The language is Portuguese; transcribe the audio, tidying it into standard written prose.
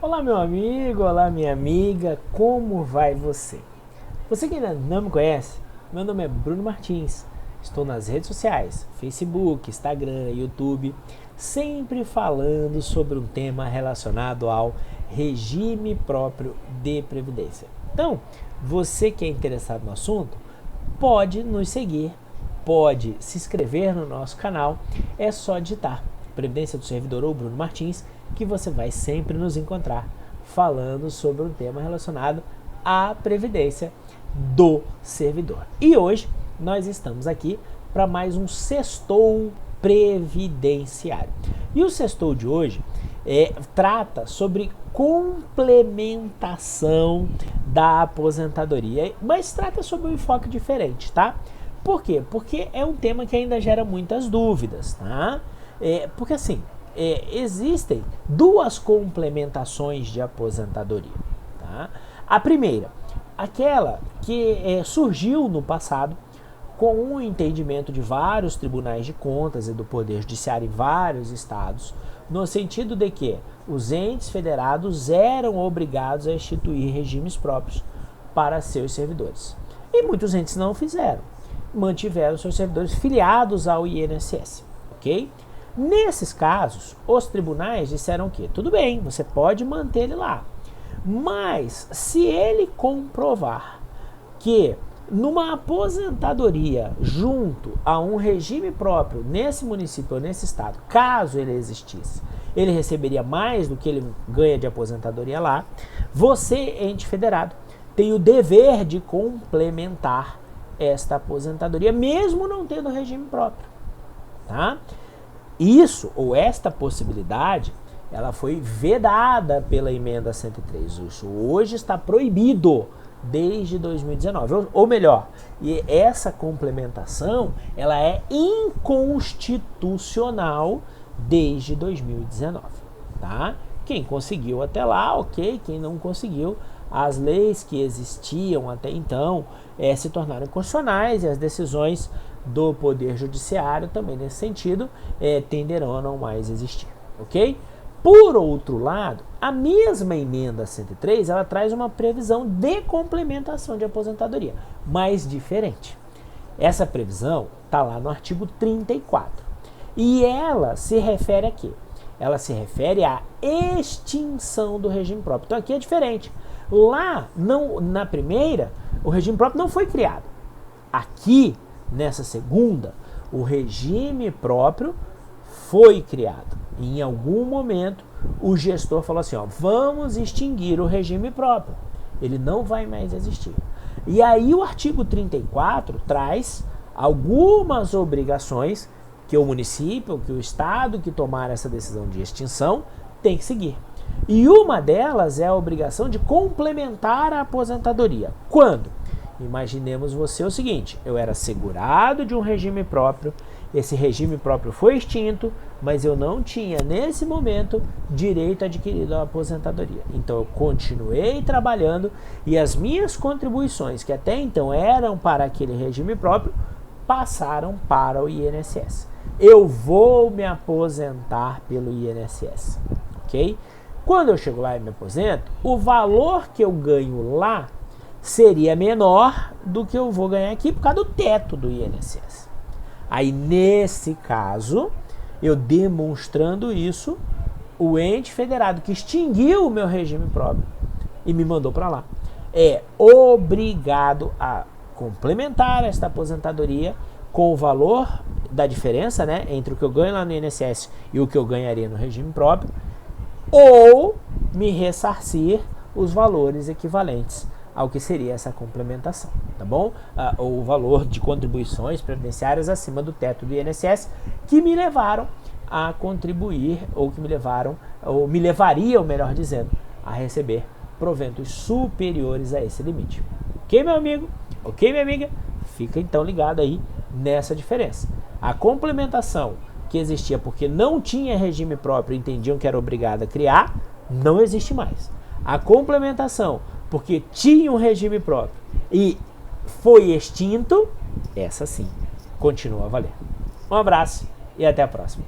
Olá meu amigo, olá minha amiga, como vai você? Você que ainda não me conhece, meu nome é Bruno Martins, estou nas redes sociais, Facebook, Instagram, YouTube, sempre falando sobre um tema relacionado ao regime próprio de previdência. Então, você que é interessado no assunto, pode nos seguir, pode se inscrever no nosso canal, é só digitar Previdência do Servidor ou Bruno Martins, que você vai sempre nos encontrar falando sobre um tema relacionado à previdência do servidor. E hoje nós estamos aqui para mais um sextou previdenciário. E o sextou de hoje trata sobre complementação da aposentadoria, mas trata sobre um enfoque diferente, tá? Por quê? Porque é um tema que ainda gera muitas dúvidas, tá? Porque assim, existem duas complementações de aposentadoria. Tá? A primeira, aquela que surgiu no passado com o entendimento de vários tribunais de contas e do Poder Judiciário em vários estados, no sentido de que os entes federados eram obrigados a instituir regimes próprios para seus servidores. E muitos entes não fizeram, mantiveram seus servidores filiados ao INSS, ok? Nesses casos, os tribunais disseram que tudo bem, você pode manter ele lá, mas se ele comprovar que numa aposentadoria junto a um regime próprio nesse município ou nesse estado, caso ele existisse, ele receberia mais do que ele ganha de aposentadoria lá, você, ente federado, tem o dever de complementar esta aposentadoria, mesmo não tendo regime próprio, tá? Isso, ou esta possibilidade, ela foi vedada pela emenda 103. Isso hoje está proibido desde 2019. Ou melhor, e essa complementação, ela é inconstitucional desde 2019. Tá? Quem conseguiu até lá, ok. Quem não conseguiu, as leis que existiam até então se tornaram inconstitucionais e as decisões do Poder Judiciário também nesse sentido tenderão a não mais existir, ok? Por outro lado, a mesma emenda 103, ela traz uma previsão de complementação de aposentadoria, mas diferente. Essa previsão está lá no artigo 34 e ela se refere a quê? Ela se refere à extinção do regime próprio. Então aqui é diferente. Lá, na primeira, o regime próprio não foi criado. Aqui, nessa segunda, o regime próprio foi criado. E em algum momento, o gestor falou assim, ó, vamos extinguir o regime próprio. Ele não vai mais existir. E aí o artigo 34 traz algumas obrigações que o município, que o estado que tomar essa decisão de extinção tem que seguir. E uma delas é a obrigação de complementar a aposentadoria. Quando? Imaginemos você o seguinte, eu era segurado de um regime próprio, esse regime próprio foi extinto, mas eu não tinha, nesse momento, direito adquirido à aposentadoria. Então eu continuei trabalhando e as minhas contribuições, que até então eram para aquele regime próprio, passaram para o INSS. Eu vou me aposentar pelo INSS, ok? Quando eu chego lá e me aposento, o valor que eu ganho lá seria menor do que eu vou ganhar aqui por causa do teto do INSS. Aí, nesse caso, eu demonstrando isso, o ente federado que extinguiu o meu regime próprio e me mandou para lá, é obrigado a complementar esta aposentadoria com o valor da diferença, né, entre o que eu ganho lá no INSS e o que eu ganharia no regime próprio, ou me ressarcir os valores equivalentes ao que seria essa complementação, tá bom? O valor de contribuições previdenciárias acima do teto do INSS que me levaram a contribuir, ou que me levariam, melhor dizendo, a receber proventos superiores a esse limite. Ok, meu amigo? Ok, minha amiga? Fica então ligado aí nessa diferença. A complementação que existia porque não tinha regime próprio e entendiam que era obrigado a criar, não existe mais. A complementação porque tinha um regime próprio e foi extinto, essa sim, continua a valer. Um abraço e até a próxima.